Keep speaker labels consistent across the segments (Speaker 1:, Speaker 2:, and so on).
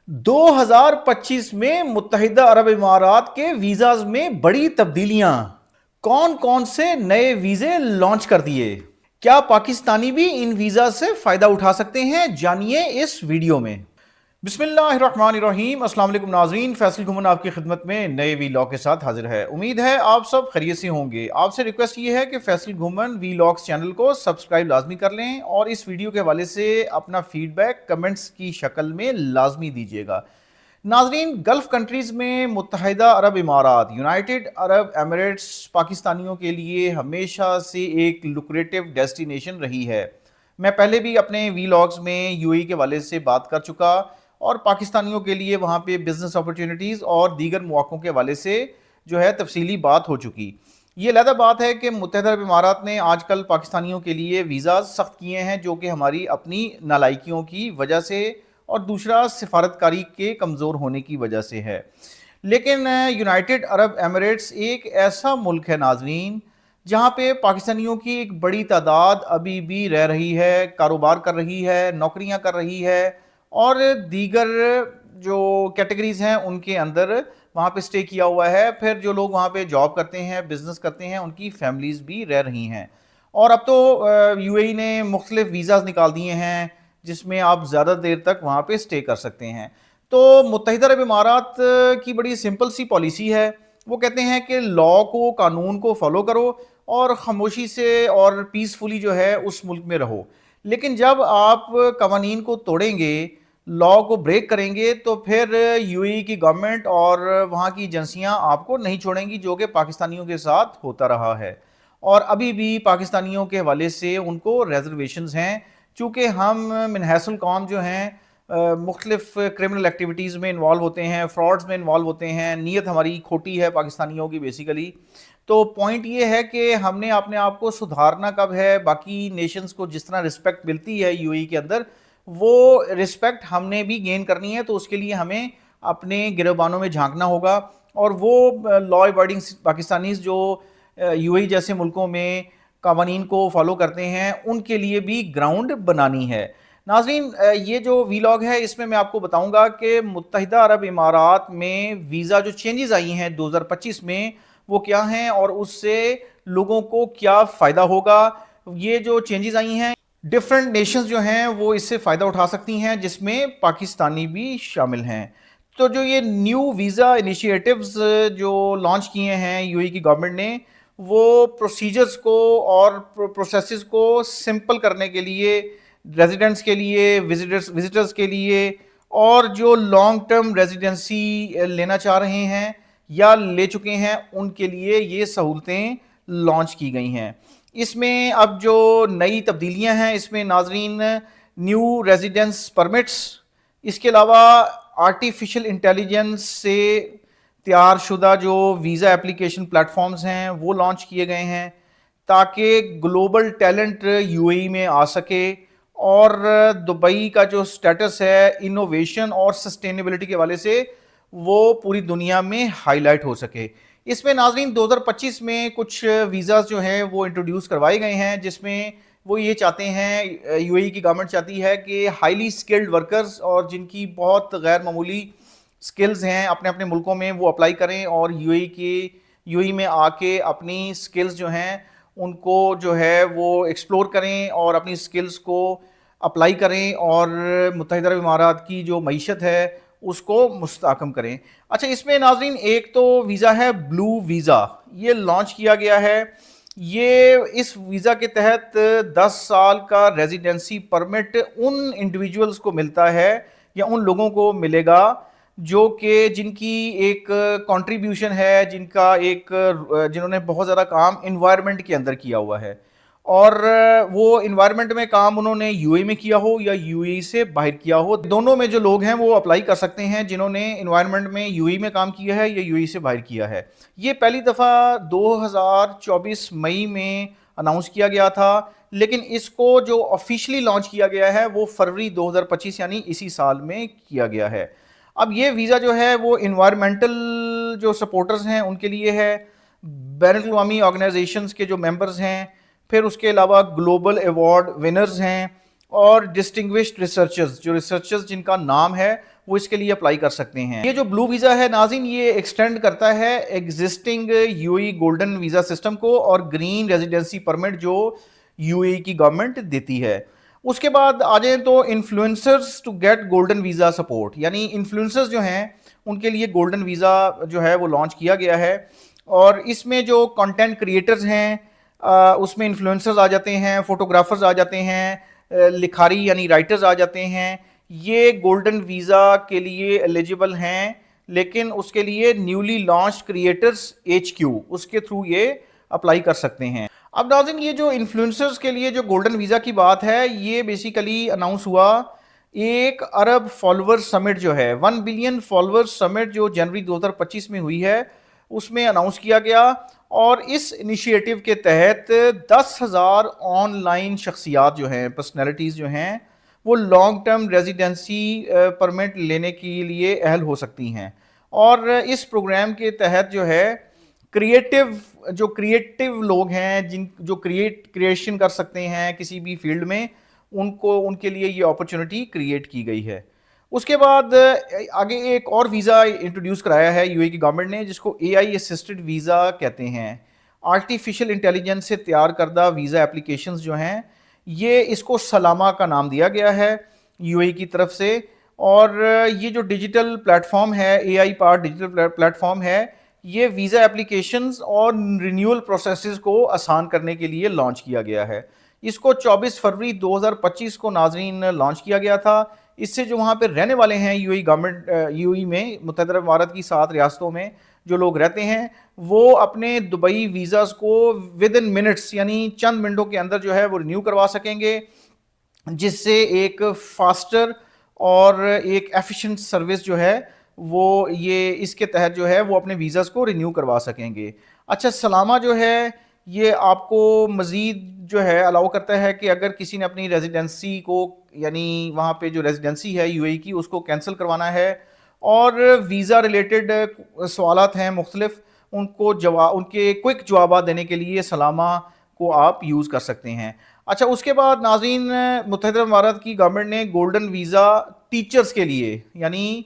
Speaker 1: 2025 में मुत्तहिदा अरब इमारात के वीज़ाज में बड़ी तब्दीलियां। कौन कौन से नए वीज़े लॉन्च कर दिए? क्या पाकिस्तानी भी इन वीज़ा से फ़ायदा उठा सकते हैं? जानिए इस वीडियो में। बिस्मिल्लाहिर्रहमानिर्रहीम। अस्सलाम वालेकुम नाज़रीन, फैसल घुमन आपकी खिदमत में नए वीलॉग के साथ हाजिर है। उम्मीद है आप सब खैरियत से होंगे। आपसे रिक्वेस्ट ये है कि फैसल घुमन वीलॉग्स चैनल को सब्सक्राइब लाजमी कर लें और इस वीडियो के हवाले से अपना फीडबैक कमेंट्स की शक्ल में लाजमी दीजिएगा। नाजरीन, गल्फ़ कंट्रीज़ में मुत्तहिदा अरब इमारात यूनाइटेड अरब एमिरेट्स पाकिस्तानियों के लिए हमेशा से एक लुक्रेटिव डेस्टिनेशन रही है। मैं पहले भी अपने वीलॉग्स में यूएई के हवाले से बात कर चुका और पाकिस्तानियों के लिए वहाँ पे बिज़नेस अपॉर्चुनिटीज़ और दीगर मौक़ों के हवाले से जो है तफसीली बात हो चुकी। ये अलग बात है कि मुत्तहिदा अरब इमारात ने आजकल पाकिस्तानियों के लिए वीज़ा सख्त किए हैं, जो कि हमारी अपनी नालायकियों की वजह से और दूसरा सिफारतकारी के कमज़ोर होने की वजह से है। लेकिन यूनाइटेड अरब एमिरेट्स एक ऐसा मुल्क है नाज़रीन, जहाँ पे पाकिस्तानियों की एक बड़ी तादाद अभी भी रह रही है, कारोबार कर रही है, नौकरियाँ कर रही है और दीगर जो कैटेगरीज़ हैं उनके अंदर वहाँ पे स्टे किया हुआ है। फिर जो लोग वहाँ पे जॉब करते हैं, बिज़नेस करते हैं, उनकी फैमिलीज़ भी रह रही हैं। और अब तो यूएई ने मुख्तलिफ वीज़ाज़ निकाल दिए हैं जिसमें आप ज़्यादा देर तक वहाँ पे स्टे कर सकते हैं। तो मुत्तहिदा अरब इमारात की बड़ी सिंपल सी पॉलिसी है। वो कहते हैं कि लॉ को, कानून को फॉलो करो और ख़ामोशी से और पीसफुली जो है उस मुल्क में रहो। लेकिन जब आप कवानीन को तोड़ेंगे, लॉ को ब्रेक करेंगे, तो फिर यूएई की गवर्नमेंट और वहाँ की एजेंसियाँ आपको नहीं छोड़ेंगी, जो कि पाकिस्तानियों के साथ होता रहा है। और अभी भी पाकिस्तानियों के हवाले से उनको रिजर्वेशंस हैं, चूँकि हम मिन हैसुल कौम जो हैं मुख्तलिफ क्रिमिनल एक्टिविटीज़ में इन्वॉल्व होते हैं, फ्रॉड्स में इन्वॉल्व होते हैं। नीयत हमारी खोटी है पाकिस्तानियों की बेसिकली। तो पॉइंट ये है कि हमने अपने आप को सुधारना कब है, बाकी नेशंस को जिस तरह रिस्पेक्ट मिलती है यूएई के अंदर, वो रिस्पेक्ट हमने भी गेन करनी है। तो उसके लिए हमें अपने गिरबानों में झांकना होगा और वो लॉ अबाइडिंग पाकिस्तानीज़ जो यूएई जैसे मुल्कों में कावानीन को फॉलो करते हैं, उनके लिए भी ग्राउंड बनानी है। नाज़रीन, ये जो वीलॉग है इसमें मैं आपको बताऊंगा कि मुत्तहिदा अरब इमारात में वीज़ा जो चेंजेस आई हैं 2025 में, वो क्या हैं और उससे लोगों को क्या फ़ायदा होगा। ये जो चेंजेस आई हैं, डिफरेंट नेशंस जो हैं वो इससे फ़ायदा उठा सकती हैं, जिसमें पाकिस्तानी भी शामिल हैं। तो जो ये न्यू वीज़ा इनिशिएटिव्स जो लॉन्च किए हैं यूएई की गवर्नमेंट ने, वो प्रोसीजर्स को और प्रोसेसेस को सिंपल करने के लिए, रेजिडेंट्स के लिए, विजिटर्स के लिए और जो लॉन्ग टर्म रेजिडेंसी लेना चाह रहे हैं या ले चुके हैं, उनके लिए ये सहूलतें लॉन्च की गई हैं। इसमें अब जो नई तब्दीलियां हैं इसमें नाजरीन, न्यू रेजिडेंस परमिट्स, इसके अलावा आर्टिफिशियल इंटेलिजेंस से तैयार शुदा जो वीज़ा एप्लीकेशन प्लेटफॉर्म्स हैं वो लॉन्च किए गए हैं, ताकि ग्लोबल टैलेंट यूएई में आ सके और दुबई का जो स्टेटस है इनोवेशन और सस्टेनेबिलिटी के हवाले से वो पूरी दुनिया में हाईलाइट हो सके। इसमें नाजरीन 2025 में कुछ वीज़ाज़ जो हैं वो इंट्रोड्यूस करवाए गए हैं, जिसमें वो ये चाहते हैं, यूएई की गवर्नमेंट चाहती है कि हाईली स्किल्ड वर्कर्स और जिनकी बहुत गैर मामूली स्किल्स हैं अपने अपने मुल्कों में, वो अप्लाई करें और यूएई में आके अपनी स्किल्स जो हैं उनको जो है वो एक्सप्लोर करें और अपनी स्किल्स को अप्लाई करें और मुत्तहिदा अरब इमारात की जो मईशत है उसको मुस्तहकम करें। अच्छा, इसमें नाजरीन एक तो वीज़ा है ब्लू वीज़ा, ये लॉन्च किया गया है। ये इस वीज़ा के तहत 10 साल का रेजिडेंसी परमिट उन इंडिविजुअल्स को मिलता है या उन लोगों को मिलेगा जो कि जिनकी एक कंट्रीब्यूशन है, जिन्होंने बहुत ज़्यादा काम इन्वायरमेंट के अंदर किया हुआ है और वो इन्वायरमेंट में काम उन्होंने यूएई में किया हो या यूएई से बाहर किया हो। दोनों में जो लोग हैं वो अप्लाई कर सकते हैं, जिन्होंने इन्वायरमेंट में यूएई में काम किया है या यूएई से बाहर किया है। ये पहली दफ़ा 2024 मई में अनाउंस किया गया था, लेकिन इसको जो ऑफिशियली लॉन्च किया गया है वो फरवरी 2025 यानी इसी साल में किया गया है। अब ये वीज़ा जो है वो इन्वायरमेंटल जो सपोर्टर्स हैं उनके लिए है, बैनुल-अक़वामी ऑर्गेनाइजेशंस के जो मेंबर्स हैं, फिर उसके अलावा ग्लोबल अवार्ड विनर्स हैं और डिस्टिंग्विश्ड रिसर्चर्स, जो रिसर्चर्स जिनका नाम है وہ اس کے لیے اپلائی کر سکتے ہیں۔ یہ جو بلو ویزا ہے ناظرین، یہ ایکسٹینڈ کرتا ہے existing you a golden visa system کو اور گرین ریزیڈنسی پرمٹ جو یو اے کی گورنمنٹ دیتی ہے۔ اس کے بعد آ جائیں تو influencers to get golden visa support, یعنی انفلوئنسرز جو ہیں ان کے لیے گولڈن ویزا جو ہے وہ لانچ کیا گیا ہے، اور اس میں جو کنٹینٹ کریٹرز ہیں اس میں انفلوئنسرز آ جاتے ہیں، فوٹوگرافرز آ جاتے ہیں، لکھاری یعنی رائٹرز آ جاتے ہیں، یہ گولڈن ویزا کے لیے ایلیجیبل ہیں، لیکن اس کے لیے نیولی لانچ کریٹرز HQ اس کے تھرو یہ اپلائی کر سکتے ہیں۔ اب ناظرین یہ جو انفلوئنسرز کے لیے جو گولڈن ویزا کی بات ہے، یہ بیسیکلی اناؤنس ہوا 1 ارب فالوور سمٹ جو ہے، 1 بلین فالوور سمٹ جو جنوری 2025 میں ہوئی ہے، اس میں اناؤنس کیا گیا، اور اس انیشیٹو کے تحت 10,000 آن لائن شخصیات جو ہیں، پرسنالٹیز جو ہیں، وہ لانگ ٹرم ریزیڈنسی پرمٹ لینے کے لیے اہل ہو سکتی ہیں۔ اور اس پروگرام کے تحت جو ہے کریٹو لوگ ہیں، جو کریشن کر سکتے ہیں کسی بھی فیلڈ میں، ان کے لیے یہ اپرچونٹی کریٹ کی گئی ہے۔ اس کے بعد آگے ایک اور ویزا انٹروڈیوس کرایا ہے یو اے کی گورنمنٹ نے، جس کو AI اسسٹڈ ویزا کہتے ہیں۔ آرٹیفیشل انٹیلیجنس سے تیار کردہ ویزا اپلیکیشنز جو ہیں، یہ اس کو سلامہ کا نام دیا گیا ہے یو اے کی طرف سے، اور یہ جو ڈیجیٹل پلیٹ فارم ہے، AI part digital plate form ہے، یہ ویزا اپلیکیشنز اور رینیول پروسیسز کو آسان کرنے کے لیے لانچ کیا گیا ہے۔ اس کو 24 فروری 2025 کو ناظرین لانچ کیا گیا تھا۔ اس سے جو وہاں پہ رہنے والے ہیں یو اے میں، متحدہ عرب امارات کی 7 ریاستوں میں جو لوگ رہتے ہیں، وہ اپنے دبئی ویزاز کو ود ان منٹس یعنی چند منٹوں کے اندر جو ہے وہ رینیو کروا سکیں گے، جس سے ایک فاسٹر اور ایک ایفیشنٹ سروس جو ہے وہ یہ اس کے تحت جو ہے وہ اپنے ویزاز کو رینیو کروا سکیں گے۔ اچھا، سلامہ جو ہے یہ آپ کو مزید جو ہے الاؤ کرتا ہے کہ اگر کسی نے اپنی ریزیڈنسی کو، یعنی وہاں پہ جو ریزیڈنسی ہے یو اے کی، اس کو کینسل کروانا ہے، اور ویزا ریلیٹڈ سوالات ہیں مختلف، ان کے کوئک جوابات دینے کے لیے سلامہ کو آپ یوز کر سکتے ہیں۔ اچھا، اس کے بعد ناظرین متحدہ عرب امارات کی گورنمنٹ نے گولڈن ویزا ٹیچرز کے لیے، یعنی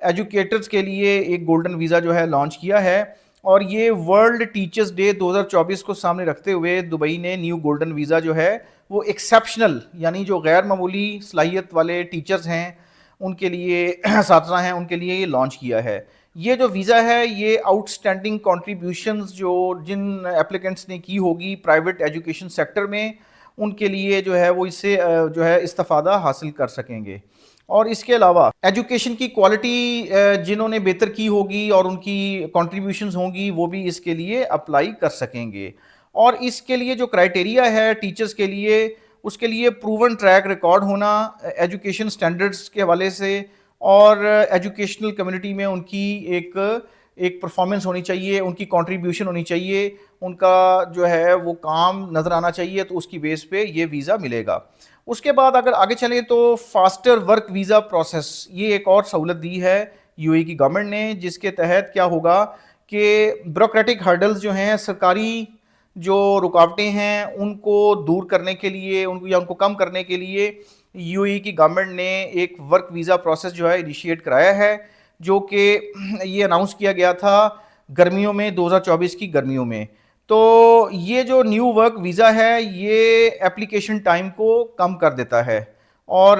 Speaker 1: ایجوکیٹرز کے لیے ایک گولڈن ویزا جو ہے لانچ کیا ہے، اور یہ ورلڈ ٹیچرز ڈے 2024 کو سامنے رکھتے ہوئے دبئی نے نیو گولڈن ویزا جو ہے وہ ایکسیپشنل، یعنی جو غیر معمولی صلاحیت والے ٹیچرز ہیں، ان کے لیے، اساتذہ ہیں، ان کے لیے یہ لانچ کیا ہے۔ یہ جو ویزا ہے یہ آؤٹ اسٹینڈنگ کنٹریبیوشنز جو جن اپلیکنٹس نے کی ہوگی پرائیویٹ ایجوکیشن سیکٹر میں، ان کے لیے جو ہے وہ اس سے جو ہے استفادہ حاصل کر سکیں گے۔ اور اس کے علاوہ ایجوکیشن کی کوالٹی جنہوں نے بہتر کی ہوگی اور ان کی کنٹریبیوشنز ہوں گی، وہ بھی اس کے لیے اپلائی کر سکیں گے۔ اور اس کے لیے جو کرائٹیریا ہے ٹیچرز کے لیے، اس کے لیے پروون ٹریک ریکارڈ ہونا ایجوکیشن سٹینڈرڈز کے حوالے سے، اور ایجوکیشنل کمیونٹی میں ان کی ایک پرفارمنس ہونی چاہیے، ان کی کنٹریبیوشن ہونی چاہیے، ان کا جو ہے وہ کام نظر آنا چاہیے، تو اس کی بیس پہ یہ ویزا ملے گا۔ اس کے بعد اگر آگے چلیں تو فاسٹر ورک ویزا پروسیس، یہ ایک اور سہولت دی ہے یو اے کی گورنمنٹ نے، جس کے تحت کیا ہوگا کہ بیوروکریٹک ہرڈلز جو ہیں، سرکاری جو رکاوٹیں ہیں، ان کو دور کرنے کے لیے، ان کو کم کرنے کے لیے یو اے کی گورنمنٹ نے ایک ورک ویزا پروسیس جو ہے انیشیٹ کرایا ہے، جو کہ یہ اناؤنس کیا گیا تھا گرمیوں میں، 2024 کی گرمیوں میں۔ تو یہ جو نیو ورک ویزا ہے یہ اپلیکیشن ٹائم کو کم کر دیتا ہے، اور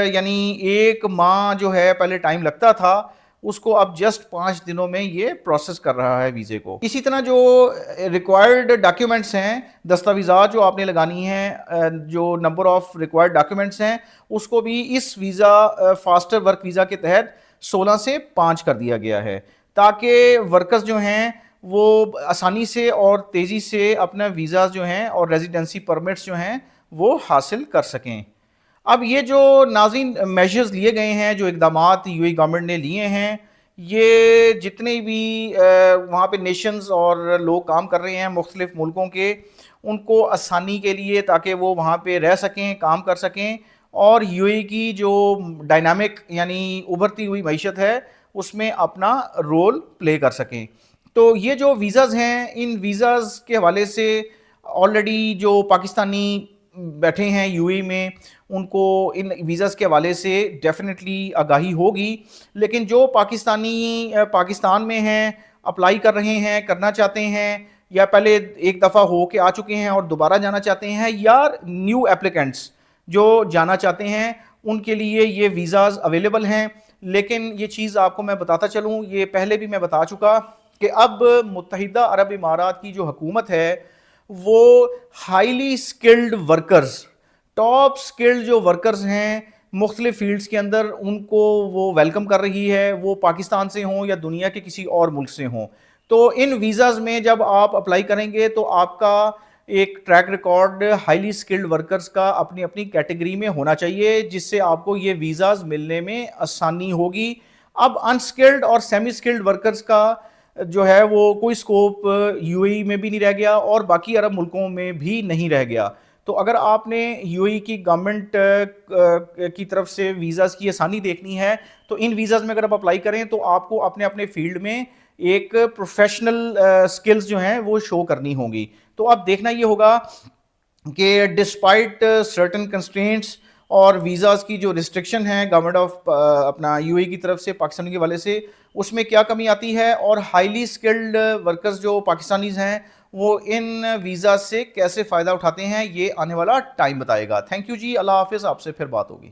Speaker 1: یعنی 1 ماہ جو ہے پہلے ٹائم لگتا تھا، اس کو اب جسٹ 5 دنوں میں یہ پروسیس کر رہا ہے ویزے کو۔ اسی طرح جو ریکوائرڈ ڈاکیومنٹس ہیں، دستاویزات جو آپ نے لگانی ہیں، جو نمبر آف ریکوائرڈ ڈاکیومنٹس ہیں، اس کو بھی اس ویزا فاسٹر ورک ویزا کے تحت 16 سے 5 کر دیا گیا ہے، تاکہ ورکرز جو ہیں وہ آسانی سے اور تیزی سے اپنا ویزاز جو ہیں اور ریزیڈنسی پرمٹس جو ہیں وہ حاصل کر سکیں۔ اب یہ جو ناظرین میجرز لیے گئے ہیں، جو اقدامات یو اے گورنمنٹ نے لیے ہیں، یہ جتنے بھی وہاں پہ نیشنز اور لوگ کام کر رہے ہیں مختلف ملکوں کے، ان کو آسانی کے لیے، تاکہ وہ وہاں پہ رہ سکیں، کام کر سکیں، اور یو اے کی جو ڈائنامک یعنی ابھرتی ہوئی معیشت ہے اس میں اپنا رول پلے کر سکیں۔ تو یہ جو ویزاز ہیں، ان ویزاز کے حوالے سے آلریڈی جو پاکستانی بیٹھے ہیں यूएई में, उनको इन वीज़ाज़ के हवाले से डेफिनेटली आगाही होगी। लेकिन जो पाकिस्तानी पाकिस्तान में हैं, अप्लाई कर रहे हैं, करना चाहते हैं, या पहले एक दफ़ा हो के आ चुके हैं और दोबारा जाना चाहते हैं, या न्यू एप्लीकेंट्स जो जाना चाहते हैं, उनके लिए ये वीज़ाज़ अवेलेबल हैं। लेकिन ये चीज़ आपको मैं बताता चलूँ, ये पहले भी मैं बता चुका कि अब मुत्तहिदा अरब इमारात की जो हुकूमत है वो highly skilled workers, top skilled जो वर्कर्स हैं मुख्तलिफ फील्ड्स के अंदर, उनको वो वेलकम कर रही है, वो पाकिस्तान से हों या दुनिया के किसी और मुल्क से हों। तो इन वीज़ाज़ में जब आप अप्लाई करेंगे तो आपका एक track record highly skilled workers का अपनी अपनी कैटेगरी में होना चाहिए, जिससे आपको ये वीज़ाज़ मिलने में आसानी होगी। अब अनस्किल्ड और सेमी स्किल्ड वर्कर्स का जो है वो कोई स्कोप यूएई में भी नहीं रह गया और बाकी अरब मुल्कों में भी नहीं रह गया। तो अगर आपने यूएई की गवर्नमेंट की तरफ से वीज़ाज़ की आसानी देखनी है तो इन वीज़ाज़ में अगर आप अप्लाई करें तो आपको अपने अपने फील्ड में एक प्रोफेशनल स्किल्स जो हैं वो शो करनी होंगी। तो अब देखना ये होगा कि डिस्पाइट सर्टन कंस्ट्रेंट्स और वीज़ाज़ की जो रिस्ट्रिक्शन है गवर्नमेंट ऑफ अपना यूएई की तरफ से पाकिस्तान के वाले से, उसमें क्या कमी आती है, और हाईली स्किल्ड वर्कर्स जो पाकिस्तानीज़ हैं वो इन वीज़ा से कैसे फ़ायदा उठाते हैं, ये आने वाला टाइम बताएगा। थैंक यू जी, अल्लाह हाफ़िज़, आपसे फिर बात होगी।